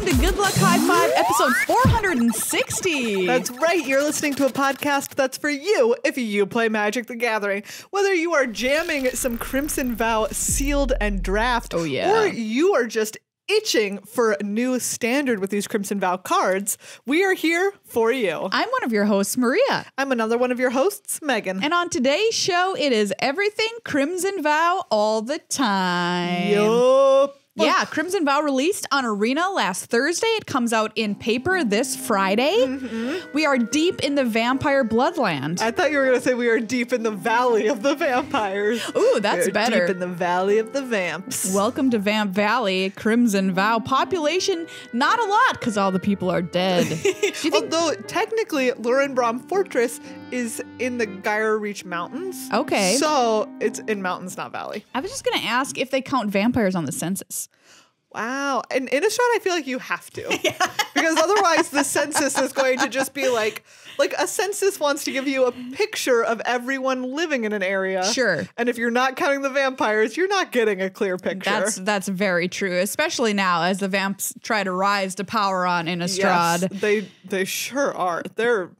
welcome to Good Luck High Five, episode 460. That's right. You're listening to a podcast that's for you if you play Magic the Gathering. Whether you are jamming some Crimson Vow sealed and draft, Oh, yeah. or you are just itching for a new standard with these Crimson Vow cards, we are here for you. I'm one of your hosts, Maria. I'm another one of your hosts, Megan. And on today's show, it is everything Crimson Vow all the time. Yup. Yeah, Crimson Vow released on Arena last Thursday. It comes out in paper this Friday. Mm-hmm. We are deep in the vampire bloodland. I thought you were going to say we are deep in the valley of the vampires. Ooh, that's We're better. Deep in the valley of the vamps. Welcome to Vamp Valley, Crimson Vow. Population, not a lot, because all the people are dead. Do you think? Although, technically, Lurenbrom Fortress is in the Gyre Reach Mountains. Okay. So, it's in mountains, not valley. I was just going to ask if they count vampires on the census. Wow. In Innistrad, I feel like you have to. Because otherwise the census is going to just be like a census wants to give you a picture of everyone living in an area. Sure. And if you're not counting the vampires, you're not getting a clear picture. That's very true, especially now as the vamps try to rise to power on Innistrad. Yes, they sure are. They're,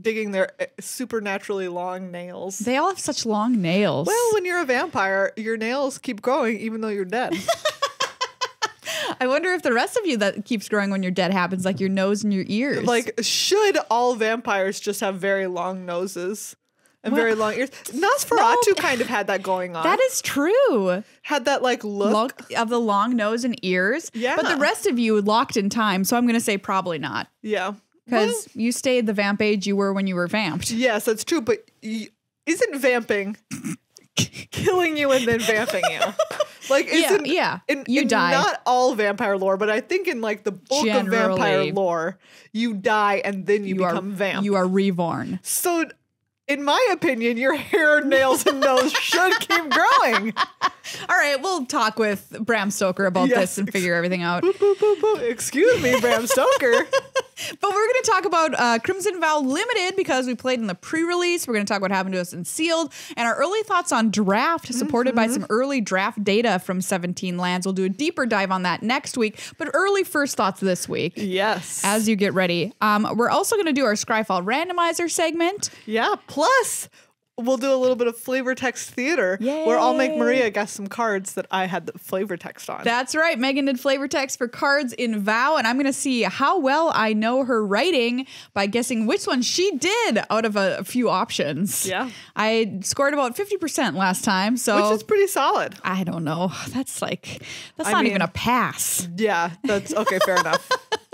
digging their supernaturally long nails. They all have such long nails. Well, when you're a vampire, your nails keep growing even though you're dead. I wonder if the rest of you that keeps growing when you're dead happens, like your nose and your ears. Like, should all vampires just have very long noses and very long ears? Nosferatu kind of had that going on. That is true. Had that look of the long nose and ears. Yeah. But the rest of you locked in time, so I'm going to say probably not. Yeah. Because you stayed the vamp age you were when you were vamped. Yes, that's true. But isn't vamping killing you and then vamping you? Like, you die. Not all vampire lore, but I think in the bulk of vampire lore, you die and then you become vamp. You are reborn. So, in my opinion, your hair, nails, and nose should keep growing. All right, we'll talk with Bram Stoker about this and figure everything out. Boop, boop, boop, boop. Excuse me, Bram Stoker. But we're going to talk about Crimson Vow Limited because we played in the pre-release. We're going to talk what happened to us in Sealed and our early thoughts on Draft, supported by some early draft data from 17 lands. We'll do a deeper dive on that next week, but early first thoughts this week. Yes. As you get ready. We're also going to do our Skyfall randomizer segment. Yeah, plus we'll do a little bit of flavor text theater where I'll make Maria guess some cards that I had the flavor text on. That's right. Megan did flavor text for cards in Vow, and I'm going to see how well I know her writing by guessing which one she did out of a few options. Yeah. I scored about 50% last time, so. Which is pretty solid. I don't know. That's not even a pass. Yeah, that's okay. Fair enough.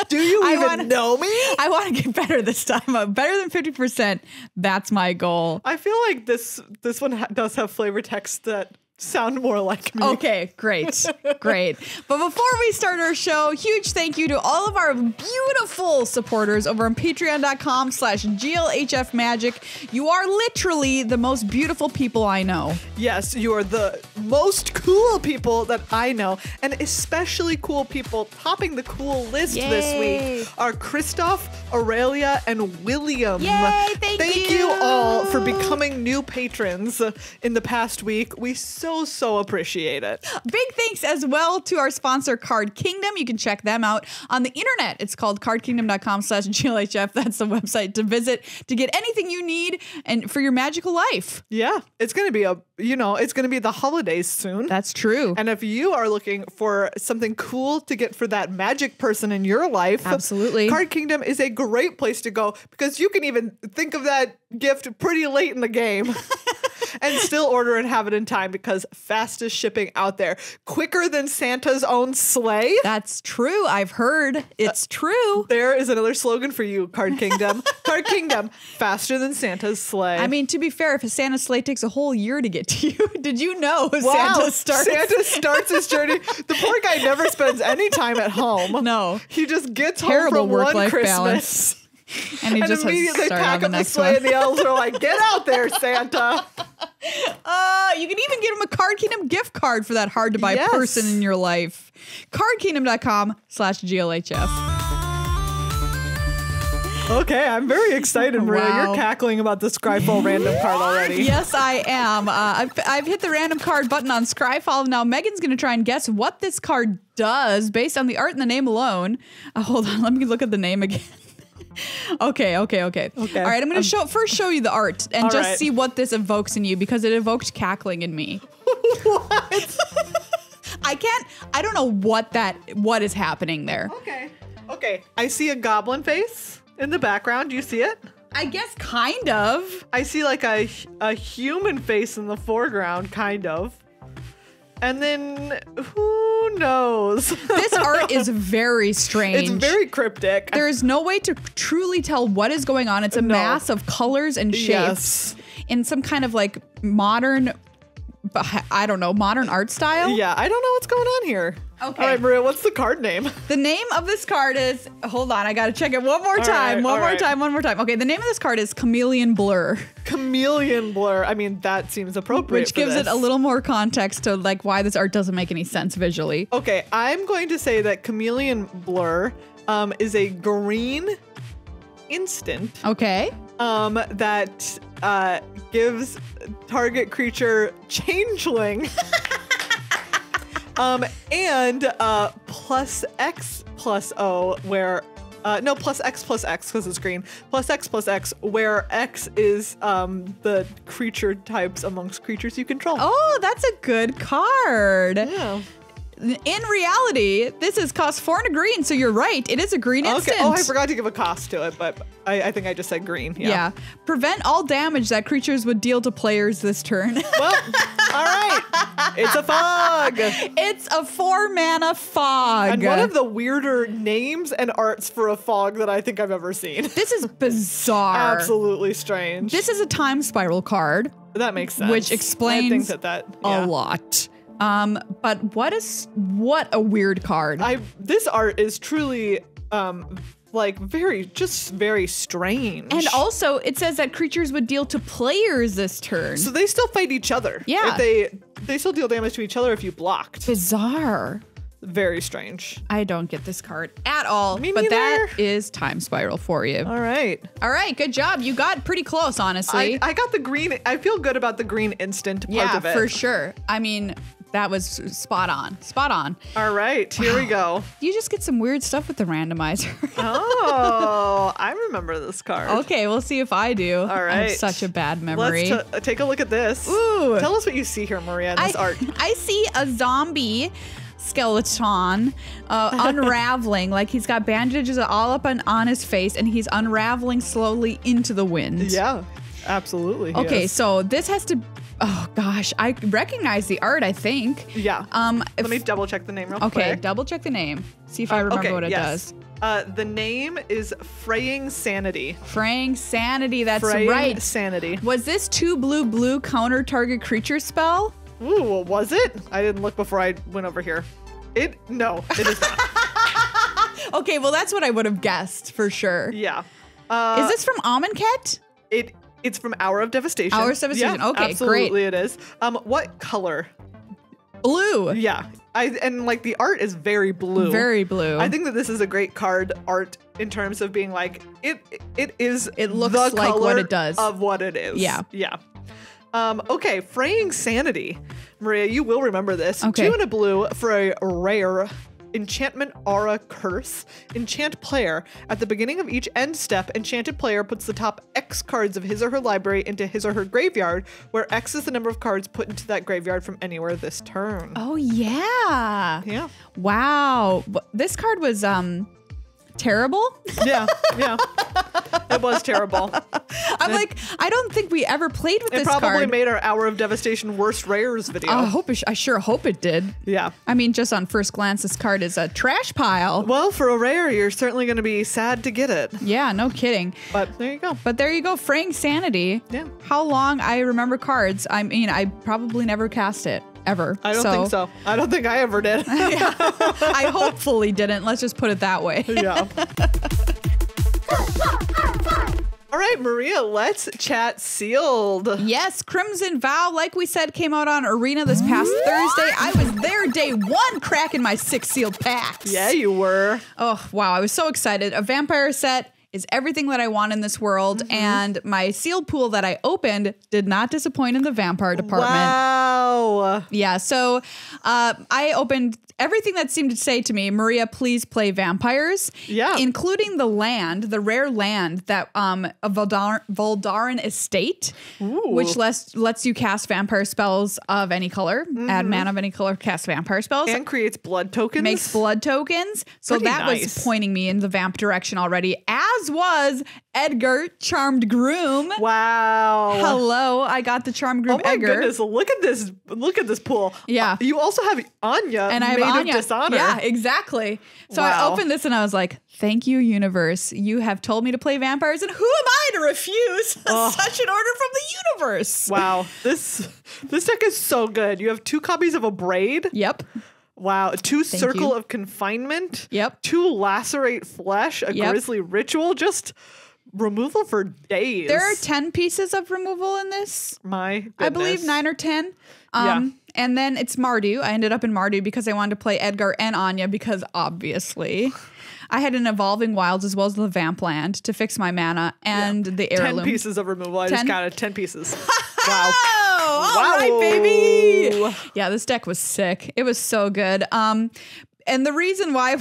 Do you even know me? I want to get better this time. Better than 50%. That's my goal. I feel like this one does have flavor text that sound more like me. Okay, great. Great. But before we start our show, huge thank you to all of our beautiful supporters over on patreon.com/GLHF Magic. You are literally the most beautiful people I know. Yes, you are the most cool people that I know, and especially cool people topping the cool list this week are Christoph, Aurelia, and William. Yay, thank you all for becoming new patrons in the past week. We so appreciate it. Big thanks as well to our sponsor, Card Kingdom. You can check them out on the internet. It's called cardkingdom.com/GLHF. That's the website to visit to get anything you need and for your magical life. Yeah, it's going to be it's going to be the holidays soon. That's true. And if you are looking for something cool to get for that magic person in your life, absolutely, Card Kingdom is a great place to go because you can even think of that gift pretty late in the game. And still order and have it in time because fastest shipping out there. Quicker than Santa's own sleigh. That's true. I've heard. It's true. There is another slogan for you, Card Kingdom. Card Kingdom, faster than Santa's sleigh. I mean, to be fair, if a Santa's sleigh takes a whole year to get to you, did you know Santa starts his journey. The poor guy never spends any time at home. No. He just gets terrible home from work-life one Christmas. balance. And he just immediately pack up the sleigh one. and the elves are like, get out there, Santa. You can even get him a Card Kingdom gift card for that hard to buy person in your life. cardkingdom.com/GLHF. Okay, I'm very excited, Maria. Wow. You're cackling about the Skyfall random card already. Yes, I am. I've hit the random card button on Skyfall. Now Megan's going to try and guess what this card does based on the art and the name alone. Hold on, let me look at the name again. Okay. All right, I'm going to first show you the art and just see what this evokes in you, because it evoked cackling in me. What? I don't know what is happening there. Okay. I see a goblin face in the background. Do you see it? I guess kind of. I see like a human face in the foreground, kind of. And then who knows? This art is very strange. It's very cryptic. There is no way to truly tell what is going on. It's a mass of colors and shapes in some kind of like modern, I don't know, modern art style. Yeah, I don't know what's going on here. Okay. All right, Maria, what's the card name? The name of this card is, hold on, I gotta check it one more time. One more time. Okay, the name of this card is Chameleon Blur. Chameleon Blur. I mean, that seems appropriate. Which gives it a little more context to like why this art doesn't make any sense visually. Okay, I'm going to say that Chameleon Blur is a green instant. Okay. That gives target creature changeling. And +X+O, where no, +X+X because it's green. +X+X, where X is the creature types amongst creatures you control. Oh, that's a good card. Yeah. In reality, this is cost 4 and a green, so you're right. It is a green instant. Okay. Oh, I forgot to give a cost to it, but I think I just said green. Yeah. Prevent all damage that creatures would deal to players this turn. Well, all right. It's a fog. It's a 4-mana fog. And one of the weirder names and arts for a fog that I think I've ever seen. This is bizarre. Absolutely strange. This is a time spiral card. That makes sense. Which explains a lot. But what a weird card. This art is truly like very strange. And also it says that creatures would deal to players this turn. So they still fight each other. Yeah. They still deal damage to each other if you blocked. Bizarre. Very strange. I don't get this card at all. Me but neither. that is time spiral for you. All right. Good job. You got pretty close, honestly. I got the green. I feel good about the green instant part of it. Yeah, for sure. I mean, that was spot on. All right, here we go. You just get some weird stuff with the randomizer. Oh, I remember this card. Okay, we'll see if I do. All right. I have such a bad memory. Let's take a look at this. Ooh. Tell us what you see here, Maria, in this art. I see a zombie skeleton unraveling, like he's got bandages all up on his face and he's unraveling slowly into the wind. Yeah, absolutely. Okay, so this has to, oh gosh, I recognize the art, I think. Yeah. Let me double check the name real quick. Okay, double check the name. See if I remember what it does. The name is Fraying Sanity. Fraying Sanity, that's Fraying right. Sanity. Was this 2 blue counter target creature spell? Ooh, was it? I didn't look before I went over here. No, it is not. Okay, well that's what I would have guessed for sure. Yeah. Is this from Amonkhet? It's from Hour of Devastation. Hour of Devastation. Yeah, okay, absolutely great. It is. What color? Blue. Yeah. And like the art is very blue. Very blue. I think that this is a great card art in terms of being like it looks like color what it does. of what it is. Yeah. Yeah. Okay, Fraying Sanity. Maria, you will remember this. Okay. 2 and a blue for a rare enchantment aura curse. Enchant player. At the beginning of each end step, enchanted player puts the top X cards of his or her library into his or her graveyard, where X is the number of cards put into that graveyard from anywhere this turn. Oh yeah. Yeah. Wow. This card was terrible. Yeah. It was terrible. I'm like, I don't think we ever played with this card. It probably made our Hour of Devastation worst rares video. I sure hope it did. Yeah. I mean, just on first glance, this card is a trash pile. Well, for a rare, you're certainly going to be sad to get it. Yeah, no kidding. But there you go. Fraying Sanity. Yeah. How long I remember cards. I mean, I probably never cast it. Ever. I don't think so. I don't think I ever did. Yeah. I hopefully didn't. Let's just put it that way. Yeah. All right, Maria, let's chat sealed. Yes, Crimson Vow, like we said, came out on Arena this past Thursday. I was there day 1 cracking my 6 sealed packs. Yeah, you were. Oh, wow. I was so excited. A vampire set is everything that I want in this world. And my sealed pool that I opened did not disappoint in the vampire department. Wow. Yeah. So I opened everything that seemed to say to me, Maria, please play vampires. Yeah. Including the land, the rare land that a Voldaran estate, which lets you cast vampire spells of any color, add mana of any color, cast vampire spells. And creates blood tokens. Makes blood tokens. So Pretty that nice. was pointing me in the vamp direction already, as was Edgar, Charmed Groom. Wow. Hello, I got the Charmed Groom Oh my Edgar. goodness, look at this. Look at this pool. Yeah. You also have Anya And I have made Anya. of dishonor. Yeah, exactly. So I Wow. opened this and I was like, thank you, universe. You have told me to play vampires, and who am I to refuse such an order from the universe? Wow. This deck is so good. You have 2 copies of a braid. Yep. Wow. 2 circle you. of confinement. Yep. 2 lacerate flesh, a Yep. grisly ritual, just removal for days. There are 10 pieces of removal in this. My goodness. I believe 9 or 10. Yeah. And then it's Mardu. I ended up in Mardu because I wanted to play Edgar and Anya because obviously I had an Evolving Wilds as well as the Vamp Land to fix my mana and the heirloom. 10 pieces of removal. I 10? just counted 10 pieces. Wow. Oh, all right, baby. Yeah, this deck was sick. It was so good. And the reason why,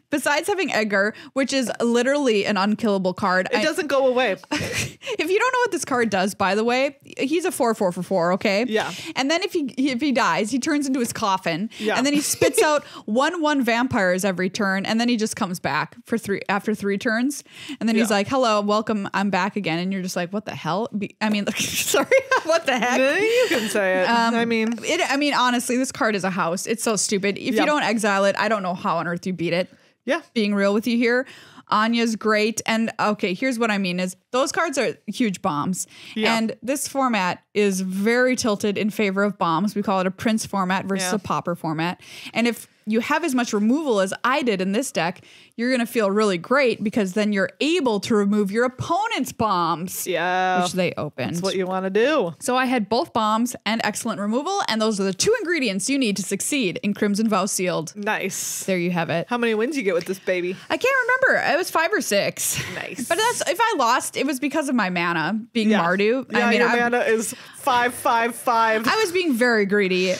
besides having Edgar, which is literally an unkillable card, It doesn't go away. if you don't know what this card does, by the way, he's a 4/4 for 4, okay? Yeah. And then if he dies, he turns into his coffin. Yeah. And then he spits out 1/1 vampires every turn, and then he just comes back for after 3 turns. And then he's Yeah. like, hello, welcome, I'm back again. And you're just like, what the hell? I mean, sorry, what the heck? You can say it. I mean, Honestly, this card is a house. It's so stupid. If Yeah. you don't exile it, I don't know how on earth you beat it. yeah. Being real with you here. Anya's great. And okay, here's what I mean is those cards are huge bombs. Yeah. And this format is very tilted in favor of bombs. We call it a Prince format versus Yeah. a Pauper format. And if you have as much removal as I did in this deck, you're going to feel really great because then you're able to remove your opponent's bombs, Yeah. which they opened. That's what you want to do. So I had both bombs and excellent removal, and those are the 2 ingredients you need to succeed in Crimson Vow Sealed. Nice. There you have it. How many wins you get with this baby? I can't remember. It was 5 or 6. Nice. But if I lost, it was because of my mana being Mardu. Yeah, I mean, your mana is 5/5/5. I was being very greedy.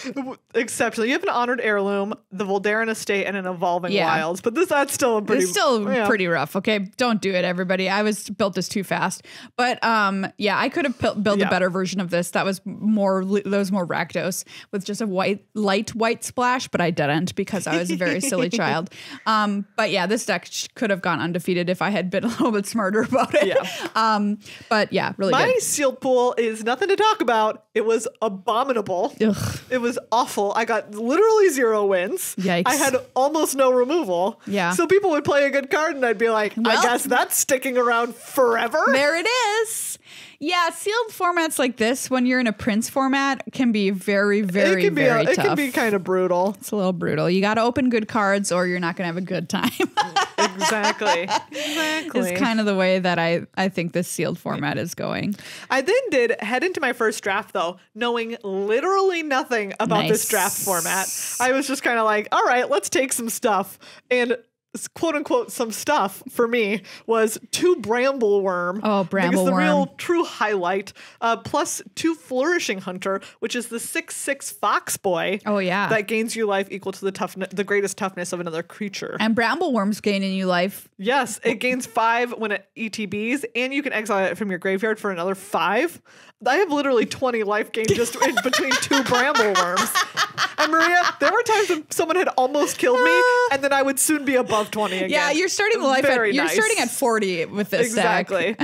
Exceptional. You have an honored heirloom, the Voldaran estate, and an evolving Yeah. wilds. But that's still a pretty. It's still yeah. pretty rough. Okay, don't do it, everybody. I built this too fast. But yeah, I could have built Yeah. a better version of this. That was more Rakdos with just a light white splash, but I didn't because I was a very silly child. But yeah, this deck could have gone undefeated if I had been a little bit smarter about it. Yeah. But yeah, really My good. sealed pool is nothing to talk about. It was abominable. Ugh. It was awful. I got literally 0 wins. Yikes. I had almost no removal. Yeah. So people would play a good card and I'd be like, Well- I guess that's sticking around forever. There it is. Yeah, sealed formats like this, when you're in a Prince format, can be very, very, very It tough. can be kind of brutal. It's a little brutal. You got to open good cards or you're not going to have a good time. Exactly. It's kind of the way that I think this sealed format is going. I then did head into my first draft though, knowing literally nothing about this Nice. draft format. I was just kind of like, all right, let's take some stuff. And quote unquote some stuff for me was 2 bramble worm. Oh, bramble Because the real worm. true highlight, plus 2 flourishing hunter, which is the 6/6 fox boy. Oh, yeah. That gains you life equal to the greatest toughness of another creature. And Brambleworm's gaining you life. Yes, it gains 5 when it ETBs, and you can exile it from your graveyard for another 5. I have literally 20 life gain just in between 2 bramble worms. And Maria, there were times when someone had almost killed me, and then I would soon be above 20 again. Yeah, you're starting the life Very you're nice. starting at 40 with this deck. Exactly.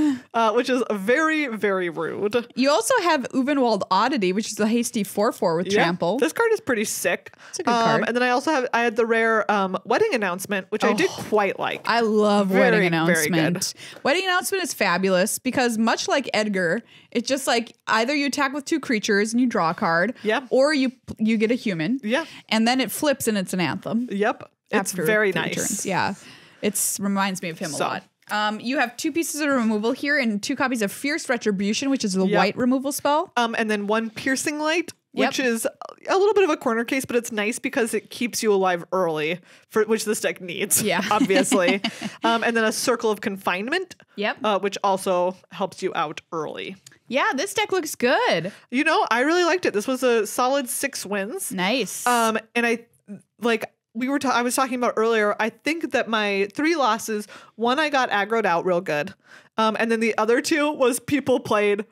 Which is very, very rude. You also have Uvenwald Oddity, which is a hasty 4/4 with trample. This card is pretty sick. It's a good card. And then I had the rare wedding announcement, which I did quite like. I love Very, Wedding very Announcement. Wedding Announcement is fabulous because much like Edgar, it's just like either you attack with 2 creatures and you draw a card, Yeah. or you get a human, Yeah. and then it flips and it's an anthem. Yep. It's After very 3 nice. turns. Yeah, it reminds me of him So. a lot. You have 2 pieces of removal here and 2 copies of Fierce Retribution, which is the Yep. white removal spell. And then 1 piercing light, which is a little bit of a corner case, but it's nice because it keeps you alive early, for which this deck needs, obviously. And then a Circle of Confinement, which also helps you out early. Yeah, this deck looks good. You know, I really liked it. This was a solid 6 wins. Nice. And I was talking about earlier, I think that my 3 losses, one, I got aggroed out real good. And then the other 2 was people played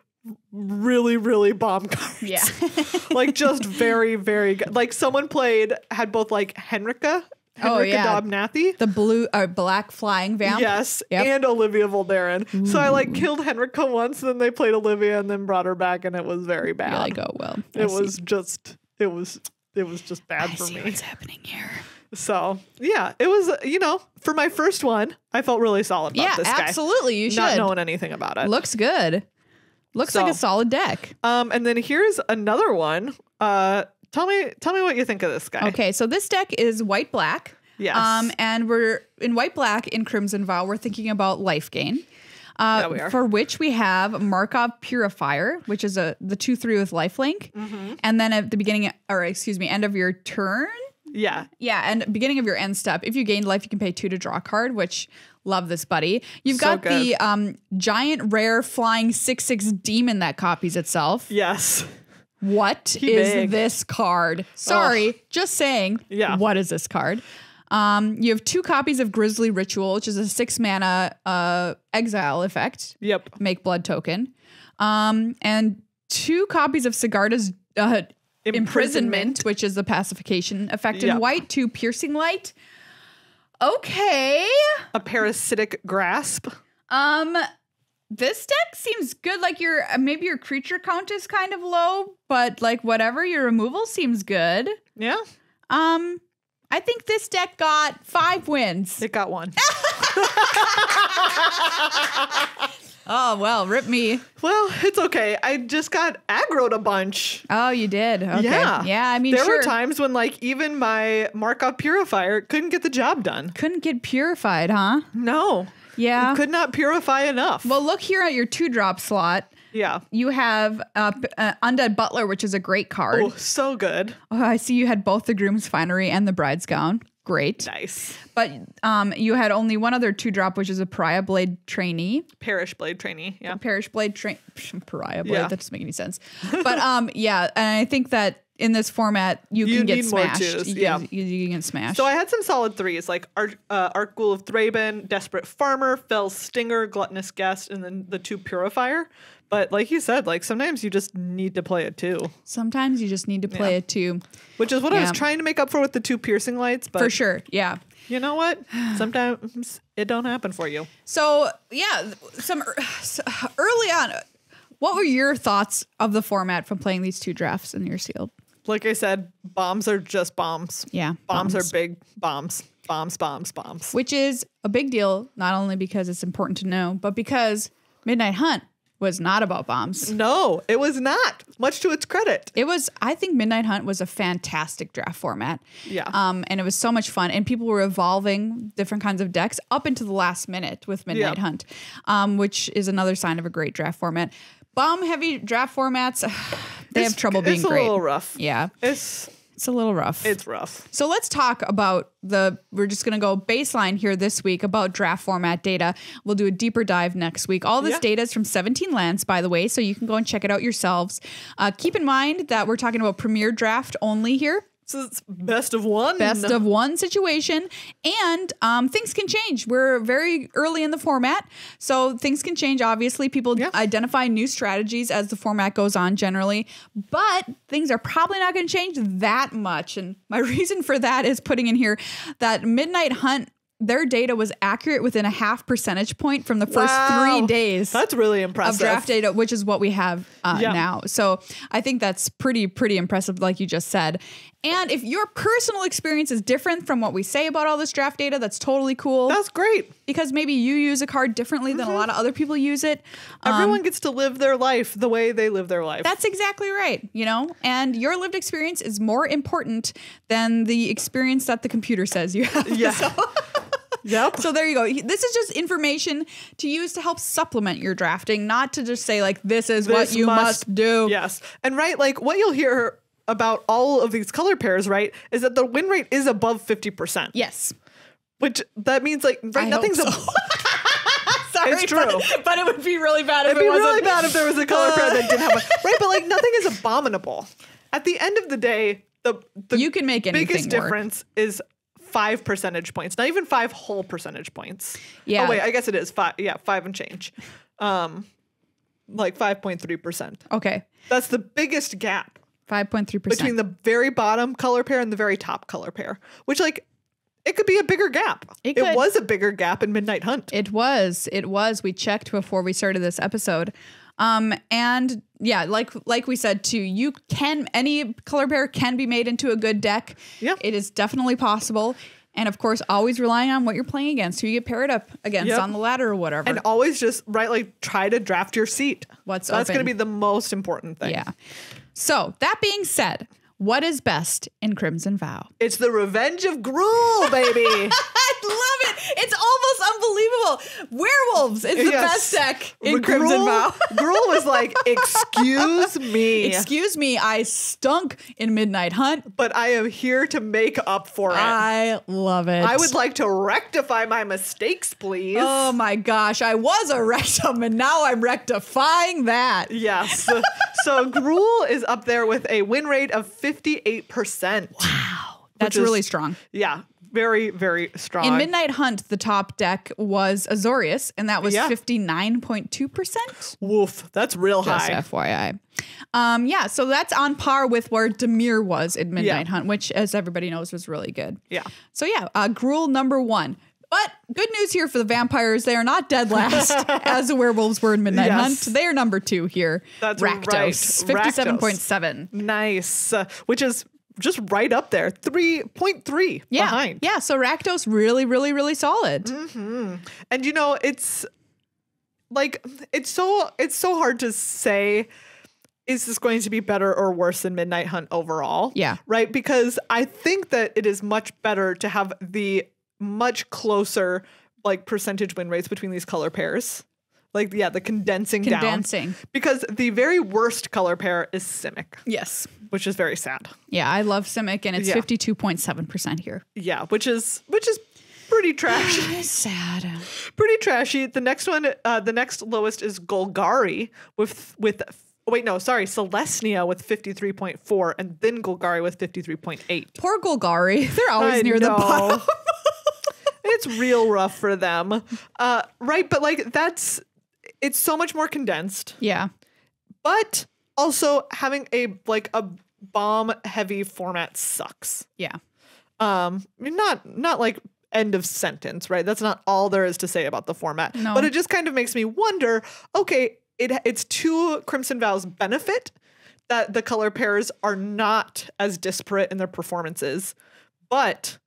really, really bomb cards. Yeah. Like just very, very good. Like someone had both like Henrika Dobnathy. The black flying vamp. Yes. And Olivia Voldaren. Ooh. So I like killed Henrika once, and then they played Olivia and then brought her back, and it was very bad. You're like, oh, well. It was just bad for me. What's happening here? So, yeah, it was, you know, for my first one, I felt really solid about this guy. Yeah, absolutely. You should. Not knowing anything about it. Looks good. Looks like a solid deck. And then here's another one. Tell me what you think of this guy. Okay, so this deck is white-black. Yes. And we're in white-black in Crimson Vow. We're thinking about life gain. Yeah, we are. For which we have Markov Purifier, which is the 2/3 with lifelink. Mm-hmm. And then at the end of your turn. Yeah. Yeah, and beginning of your end step, if you gained life, you can pay 2 to draw a card, which love this, buddy. You've got the giant rare flying 6/6 demon that copies itself. Yes. What is this card? Sorry, just saying. Yeah. What is this card? You have 2 copies of Grisly Ritual, which is a 6 mana exile effect. Yep. Make blood token. And 2 copies of Sigarda's Imprisonment, which is the pacification effect in white, 2 Piercing Light. Okay. A Parasitic Grasp. This deck seems good. Like maybe your creature count is kind of low, but like whatever, your removal seems good. Yeah. I think this deck got 5 wins. It got 1. Oh, well, rip me. Well, it's okay. I just got aggroed a bunch. Oh, you did? Okay. Yeah, I mean, there were times when like even my Markov Purifier couldn't get the job done. Couldn't get purified, huh? No. Yeah. It could not purify enough. Well, look here at your 2-drop slot. Yeah. You have Undead Butler, which is a great card. Oh, so good. Oh, I see you had both the Groom's Finery and the Bride's Gown. Great. Nice. But you had only one other 2-drop, which is a Pariah Blade Trainee. Parish Blade Trainee, yeah. Parish Blade Pariah Blade, that doesn't make any sense. But yeah, and I think that in this format, you can get smashed. You can smash. So I had some solid 3s, like Archghoul of Thraben, Desperate Farmer, Fell Stinger, Gluttonous Guest, and then the 2 Purifier. But like you said, like sometimes you just need to play it 2. Sometimes you just need to play it 2. Which is what I was trying to make up for with the 2 Piercing Lights. But for sure, yeah. You know what? Sometimes it don't happen for you. So yeah, early on, what were your thoughts of the format from playing these 2 drafts in your sealed? Like I said, bombs are just bombs. Yeah. Bombs are big bombs. Bombs. Which is a big deal, not only because it's important to know, but because Midnight Hunt was not about bombs. No, it was not, much to its credit. I think Midnight Hunt was a fantastic draft format. Yeah. And it was so much fun. And people were evolving different kinds of decks up into the last minute with Midnight Hunt, which is another sign of a great draft format. Bomb-heavy draft formats, they have trouble being great. It's a little rough. Yeah. It's a little rough. It's rough. So let's talk about we're just going to go baseline here this week about draft format data. We'll do a deeper dive next week. All this data is from 17 lands, by the way, so you can go and check it out yourselves. Keep in mind that we're talking about Premier Draft only here. So it's best of one. Best of one situation. And things can change. We're very early in the format. So things can change. Obviously, people identify new strategies as the format goes on generally. But things are probably not going to change that much. And my reason for that is putting in here that Midnight Hunt, their data was accurate within a 0.5 percentage point from the first 3 days. That's really impressive. Of draft data, which is what we have now. So I think that's pretty impressive, like you just said. And if your personal experience is different from what we say about all this draft data, that's totally cool. That's great. Because maybe you use a card differently than a lot of other people use it. Everyone gets to live their life the way they live their life. That's exactly right, and your lived experience is more important than the experience that the computer says you have. Yeah. Yep. So there you go. This is just information to use to help supplement your drafting, not to just say like, this is what you must do. Yes. And like what you'll hear about all of these color pairs, right, is that the win rate is above 50%. Yes. Which that means like nothing's Sorry, it's true. But it would be really bad if It'd it be wasn't. really bad if there was a color pair that didn't have one. Right, but like nothing is abominable. At the end of the day, the you can make anything biggest work. difference is 5 percentage points, not even 5 whole percentage points. Yeah. Oh wait, I guess it is 5. Yeah, 5 and change. Like 5.3%. Okay. That's the biggest gap 5.3%. between the very bottom color pair and the very top color pair, which like it could be a bigger gap. It was a bigger gap in Midnight Hunt. It was. We checked before we started this episode. And yeah, like we said too, any color pair can be made into a good deck. Yeah. It is definitely possible. And of course, always relying on what you're playing against, who you get paired up against on the ladder or whatever. And always just like try to draft your seat. That's going to be the most important thing. Yeah. So that being said, what is best in Crimson Vow? It's the Revenge of Gruul, baby. I love it. It's almost unbelievable. Werewolves is the best deck in Crimson Vow. Gruul was like, excuse me. Excuse me, I stunk in Midnight Hunt. But I am here to make up for it. I love it. I would like to rectify my mistakes, please. Oh my gosh, I was a rectum and now I'm rectifying that. Yes. So Gruul is up there with a win rate of 58%. Wow. That's really strong. Yeah. Very, very strong. In Midnight Hunt, the top deck was Azorius, and that was 59.2%. Woof. That's real Just high. FYI. So that's on par with where Dimir was in Midnight Hunt, which, as everybody knows, was really good. Yeah. So Gruul number 1. But good news here for the vampires. They are not dead last as the werewolves were in Midnight Hunt. They are number 2 here. That's Rakdos, right. 57.7. Nice. Which is just right up there. 3.3 behind. Yeah. So Rakdos really, really, really solid. Mm-hmm. And it's like, it's so hard to say, is this going to be better or worse than Midnight Hunt overall? Yeah. Right? Because I think that it is much better to have the much closer like percentage win rates between these color pairs. Like, the condensing down. Because the very worst color pair is Simic. Yes. Which is very sad. Yeah, I love Simic, and it's 52.7% here. Yeah, which is pretty trashy. Sad. Pretty trashy. The next one, the next lowest is Golgari Celestia with 53.4, and then Golgari with 53.8. Poor Golgari. They're always near the bottom. It's real rough for them. Right, but like it's so much more condensed. Yeah. But also having a bomb heavy format sucks. Yeah. Not like end of sentence, right? That's not all there is to say about the format. No. But it just kind of makes me wonder, okay, it's to Crimson Vow's benefit that the color pairs are not as disparate in their performances, but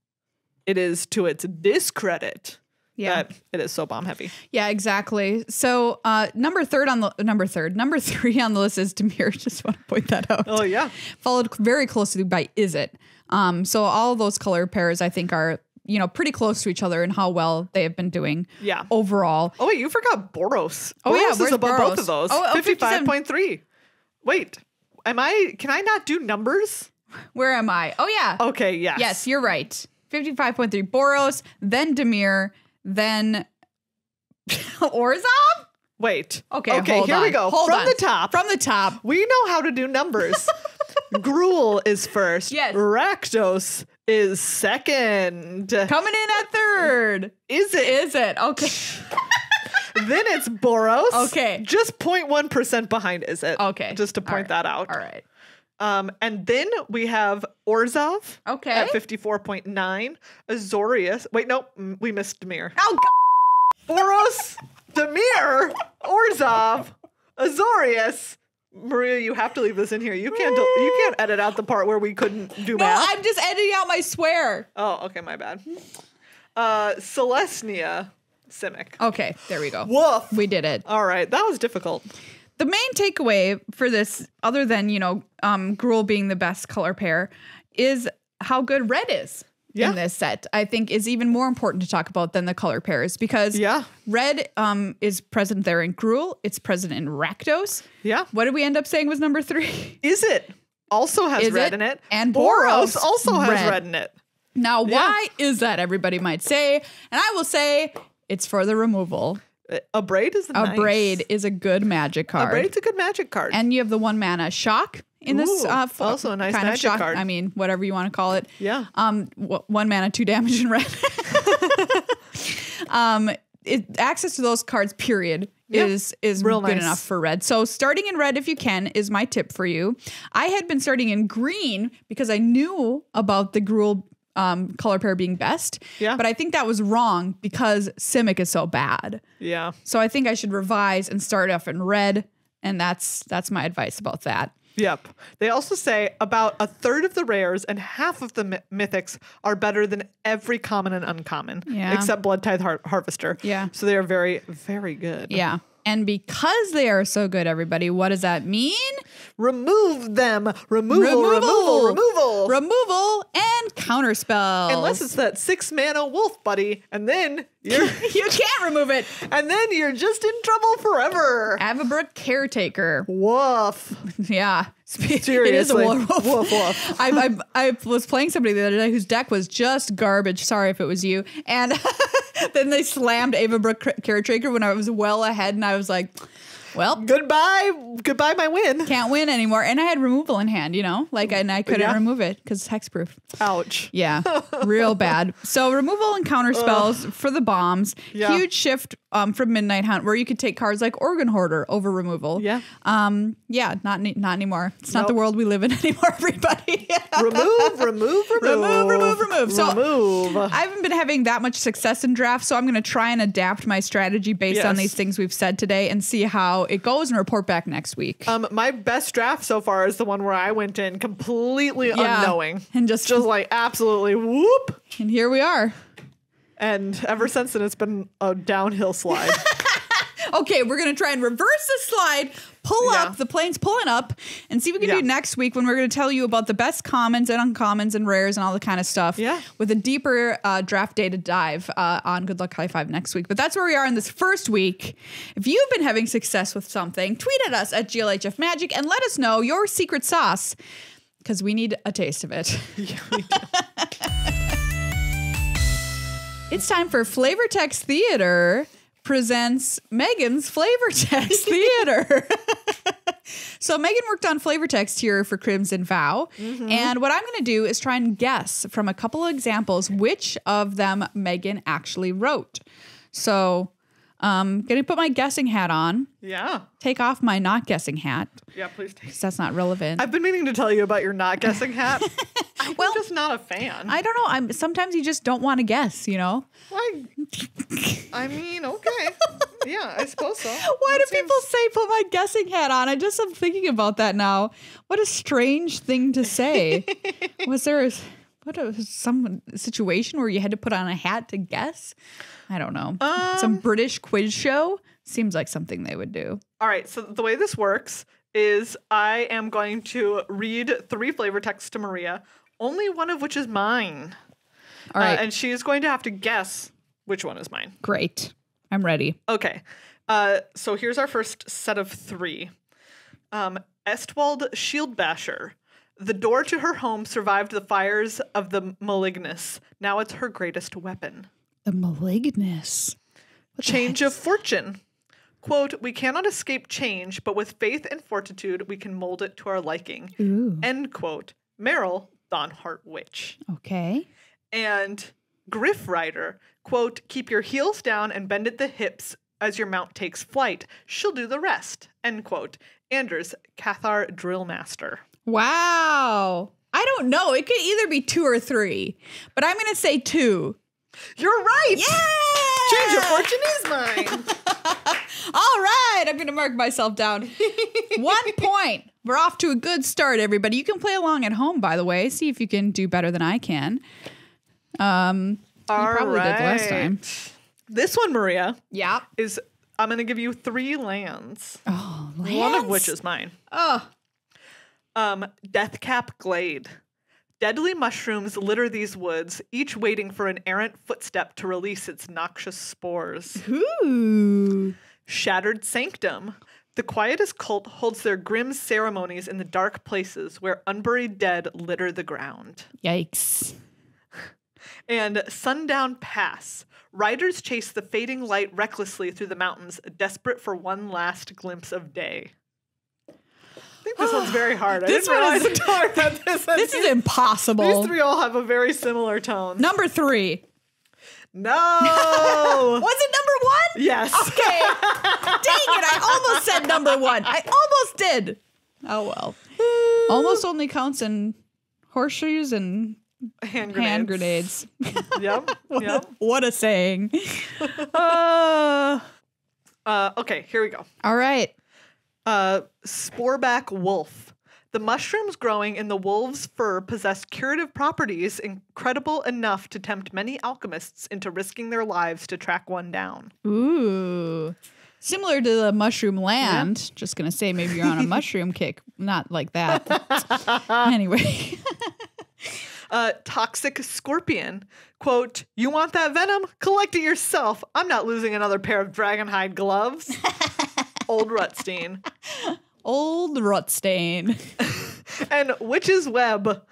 it is to its discredit that it is so bomb heavy. Yeah, exactly. So number 3 on the list is Dimir. Just want to point that out. Oh yeah. Followed very closely by Izzet. So all of those color pairs I think are pretty close to each other in how well they have been doing. Yeah. Overall. Oh wait, you forgot Boros. Oh yeah, Boros is above Boros? both of those. Oh, 55.3. Wait, can I not do numbers? Where am I? Oh yeah. Okay, yes. Yes, you're right. 55.3 Boros, then Dimir, then Orzhov? Wait. Okay, here we go. From the top. We know how to do numbers. Gruul is first. Yes. Rakdos is second. Coming in at third. Is it? Okay. Then it's Boros. Okay. Just 0.1% behind Izzet. Okay. Just to point that out. All right. And then we have Orzhov. Okay. At 54.9. Azorius. Wait, no, we missed Dimir. Oh, Boros, Dimir, Orzhov, Azorius. Maria, you have to leave this in here. You can't edit out the part where we couldn't do math. No, I'm just editing out my swear. Oh, okay, my bad. Celestia, Simic. Okay, there we go. Woof. We did it. All right, that was difficult. The main takeaway for this, other than, Gruul being the best color pair, is how good red is in this set. I think is even more important to talk about than the color pairs because red is present there in Gruul. It's present in Rakdos. Yeah. What did we end up saying was number 3? Is it? also has Is red it? in it. And Boros Boros also has red. red in it. Now, why is that, everybody might say? And I will say it's for the removal. A braid is nice. A braid is a good magic card. A braid's a good magic card. And you have the 1 mana shock in this. Ooh, also a nice kind of magic shock. card. I mean, whatever you want to call it. Yeah. 1 mana, 2 damage in red. Access to those cards, period, is Real good nice. enough for red. So starting in red if you can is my tip for you. I had been starting in green because I knew about the Gruul color pair being best. Yeah. But I think that was wrong because Simic is so bad. Yeah. So I think I should revise and start off in red. And that's my advice about that. Yep. They also say about a third of the rares and half of the mythics are better than every common and uncommon, Yeah. except Blood Tithe Harvester. Yeah. So they are very, very good. Yeah. And because they are so good, everybody, what does that mean? Remove them. Removal. Removal and counter spells. Unless it's that 6 mana wolf buddy, and then you're you can't remove it. and then you're just in trouble forever. Avabrook Caretaker. Woof. Yeah. Seriously. It is a werewolf. Woof, woof. I was playing somebody the other day whose deck was just garbage. Sorry if it was you. And then they slammed Avabrook Caretaker when I was well ahead, and I was like, well, Goodbye, my win. can't win anymore. And I had removal in hand, and I couldn't remove it because it's hexproof. Ouch. Yeah, real bad. So removal and counter spells for the bombs. Yeah. Huge shift from Midnight Hunt where you could take cards like Organ Hoarder over removal. Yeah. Yeah, not anymore. It's not Nope. the world we live in anymore, everybody. Remove. So Remove. I haven't been having that much success in drafts, so I'm going to try and adapt my strategy based on Yes. these things we've said today and see how it goes and report back next week. My best draft so far is the one where I went in completely unknowing. And just like absolutely whoop. and here we are. And ever since then, it's been a downhill slide. Okay, we're going to try and reverse the slide, pull Yeah. up, the plane's pulling up, and see what we can Yeah. do next week when we're going to tell you about the best commons and uncommons and rares and all the kind of stuff. Yeah. With a deeper draft data dive on Good Luck High Five next week. But that's where we are in this first week. If you've been having success with something, tweet at us at GLHF Magic and let us know your secret sauce because we need a taste of it. It's time for Flavor Text Theater presents Meghan's Flavor Text Theater. So Meghan worked on flavor text here for Crimson Vow. And what I'm going to do is try and guess from a couple of examples which of them Meghan actually wrote. So I'm going to put my guessing hat on, Yeah. take off my not guessing hat Yeah, please take. because that's not relevant. I've been meaning to tell you about your not guessing hat. I'm Well, just not a fan. I don't know. Sometimes you just don't want to guess, I mean, okay. Yeah, I suppose so. Why do people say put my guessing hat on? I'm thinking about that now. What a strange thing to say. Was there some situation where you had to put on a hat to guess? I don't know. Some British quiz show? Seems like something they would do. All right, so the way this works is I am going to read 3 flavor texts to Maria, only one of which is mine. All right. And she is going to have to guess which one is mine. Great. I'm ready. Okay. So here's our first set of 3. Estwald Shieldbasher. The door to her home survived the fires of the Malignus. Now it's her greatest weapon. The Malignus. Change of fortune. Quote, we cannot escape change, but with faith and fortitude, we can mold it to our liking. Ooh. End quote. Meryl, Dawnheart Witch. Okay. And Griff Rider, quote, keep your heels down and bend at the hips as your mount takes flight. She'll do the rest. End quote. Anders, Cathar Drillmaster. Wow. I don't know. It could either be 2 or 3, but I'm going to say 2. You're right. Yeah! Change of fortune is mine. All right. I'm going to mark myself down. 1 point. We're off to a good start, everybody. You can play along at home, by the way. See if you can do better than I can. You probably did last time. This one, Maria, Yeah. is I'm going to give you 3 lands. Oh, lands? One of which is mine. Oh. Deathcap Glade. Deadly mushrooms litter these woods, each waiting for an errant footstep to release its noxious spores. Ooh. Shattered Sanctum. The quietest cult holds their grim ceremonies in the dark places where unburied dead litter the ground. Yikes. And Sundown Pass. Riders chase the fading light recklessly through the mountains, desperate for one last glimpse of day. I think this one's very hard. This is impossible. These three all have a very similar tone. Number 3. No. Was it number 1? Yes. Okay. Dang it. I almost said number 1. I almost did. Oh, well. Almost only counts in horseshoes and hand grenades. Yep. What a saying. Okay, here we go. All right. Sporeback wolf. The mushrooms growing in the wolf's fur possess curative properties incredible enough to tempt many alchemists into risking their lives to track one down. Ooh. Similar to the mushroom land. Yeah. Just going to say maybe you're on a mushroom kick. Not like that. Anyway. Toxic scorpion. Quote, you want that venom? Collect it yourself. I'm not losing another pair of dragonhide gloves. Old Rutstein. Old Rutstain. And Witch's Web.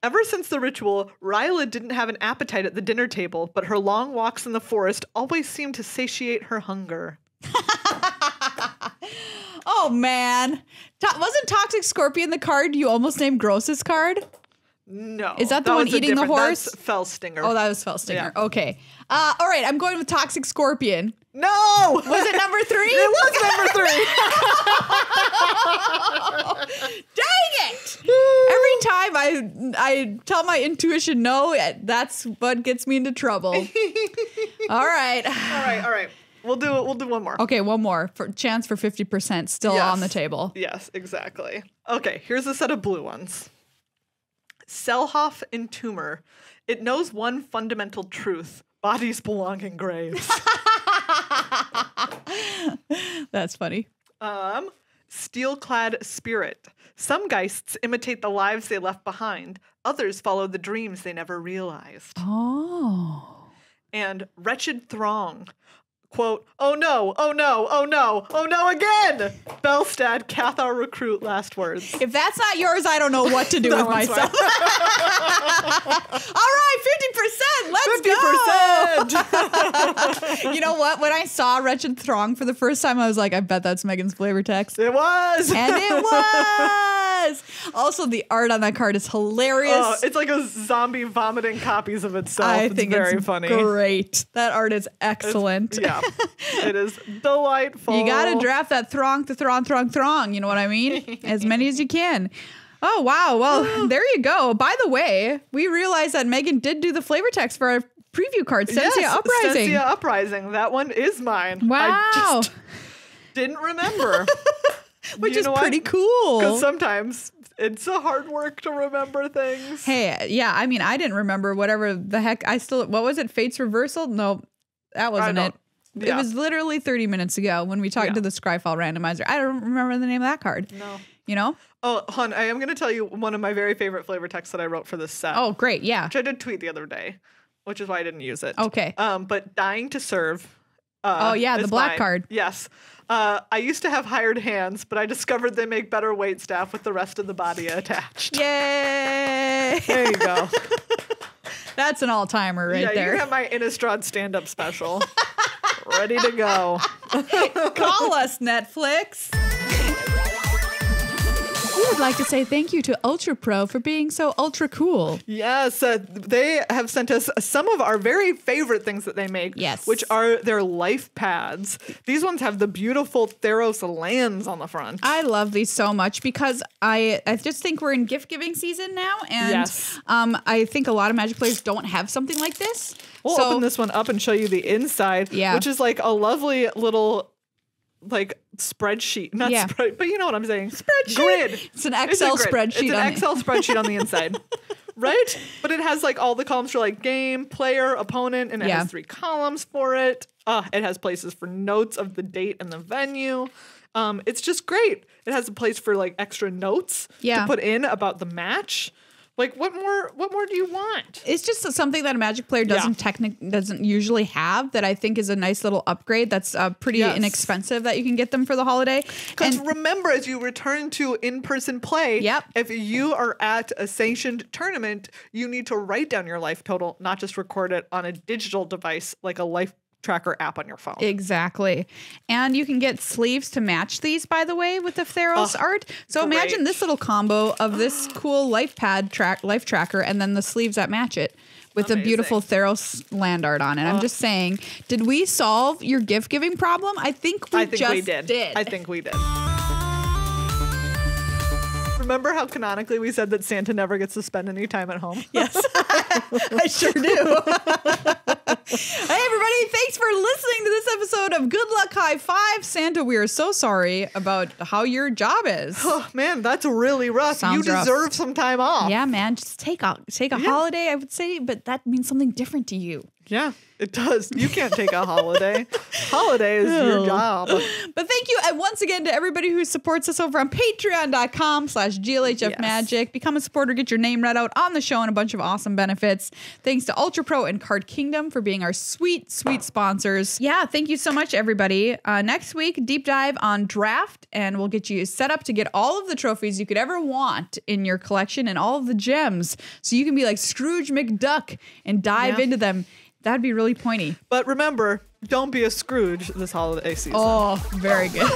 Ever since the ritual, Ryla didn't have an appetite at the dinner table, but her long walks in the forest always seemed to satiate her hunger. Oh, man. Wasn't Toxic Scorpion the card you almost named Gross's card? No. Is that the one eating the horse? That's Fellstinger. Oh, that was Fellstinger. Yeah. Okay. All right, I'm going with Toxic Scorpion. No! Was it number 3? It was number 3. Dang it! Every time I tell my intuition no, that's what gets me into trouble. All right. All right. We'll do one more. Okay, one more. Chance for 50% still on the table. Yes, exactly. Okay, here's a set of blue ones. Selhoff Entomber. It knows one fundamental truth. Bodies belong in graves. That's funny. Steel-clad spirit. Some geists imitate the lives they left behind. Others follow the dreams they never realized. Oh. And wretched throng. Quote, oh no, oh no, oh no, oh no again! Belstad, Cathar recruit, last words. If that's not yours, I don't know what to do with myself. All right, 50%, let's 50%. go! You know what? When I saw Wretched Throng for the first time, I was like, I bet that's Megan's flavor text. It was! And it was! Also, the art on that card is hilarious. Oh, it's like a zombie vomiting copies of itself. I think it's very funny. Great. That art is excellent. Yeah, it is delightful. You got to draft that throng to throng. You know what I mean? As many as you can. Oh, wow. Well, there you go. By the way, we realized that Megan did do the flavor text for our preview card, Sensia Uprising. Sensia Uprising. That one is mine. Wow. I just didn't remember. Which is pretty cool. Because sometimes it's a hard work to remember things. Hey, yeah. I mean, I didn't remember whatever the heck. What was it? Fate's Reversal? No, that wasn't it. Yeah. It was literally 30 minutes ago when we talked to the Skyfall randomizer. I don't remember the name of that card. No. You know? Oh, hon, I am going to tell you one of my very favorite flavor texts that I wrote for this set. Oh, great. Yeah. Which I did tweet the other day, which is why I didn't use it. Okay. But Dying to Serve. The black card. Yes. I used to have hired hands, but I discovered they make better wait staff with the rest of the body attached. Yay! There you go. That's an all-timer there. Yeah, you can have my Innistrad stand-up special. Ready to go. Call us, Netflix. We would like to say thank you to Ultra Pro for being so ultra cool. Yes, they have sent us some of our very favorite things that they make, which are their life pads. These ones have the beautiful Theros lands on the front. I love these so much because I just think we're in gift giving season now, and I think a lot of Magic players don't have something like this. We'll open this one up and show you the inside, which is like a lovely little spreadsheet, not spread, but you know what I'm saying. Spreadsheet. Grid. It's an Excel spreadsheet. It's an Excel spreadsheet on the inside, right? But it has like all the columns for like game, player, opponent, and it has 3 columns for it. It has places for notes of the date and the venue. It's just great. It has a place for like extra notes to put in about the match. Like, what more do you want? It's just something that a Magic player doesn't usually have that I think is a nice little upgrade that's pretty inexpensive that you can get them for the holiday. Because remember, as you return to in-person play, if you are at a sanctioned tournament, you need to write down your life total, not just record it on a digital device like a life tracker app on your phone. Exactly. And you can get sleeves to match these, by the way, with the Theros art. So imagine this little combo of this cool life tracker and then the sleeves that match it with a beautiful Theros land art on it. I'm just saying, did we solve your gift giving problem? I think we did. I think we did. Remember how canonically we said that Santa never gets to spend any time at home? Yes, I sure do. Hey, everybody. Thanks for listening to this episode of Good Luck High Five. Santa, we are so sorry about how your job is. Oh, man, that's really rough. Sounds you deserve some time off. Yeah, man. Just take a holiday, I would say, but that means something different to you. Yeah, it does. You can't take a holiday. Holiday is your job. But thank you once again to everybody who supports us over on patreon.com/GLHF Magic. Become a supporter, get your name read out on the show and a bunch of awesome benefits. Thanks to Ultra Pro and Card Kingdom for being our sweet, sweet sponsors. Yeah, thank you so much, everybody. Next week, deep dive on draft, and we'll get you set up to get all of the trophies you could ever want in your collection and all of the gems. So you can be like Scrooge McDuck and dive into them. That'd be really pointy. But remember, don't be a Scrooge this holiday season. Oh, very good.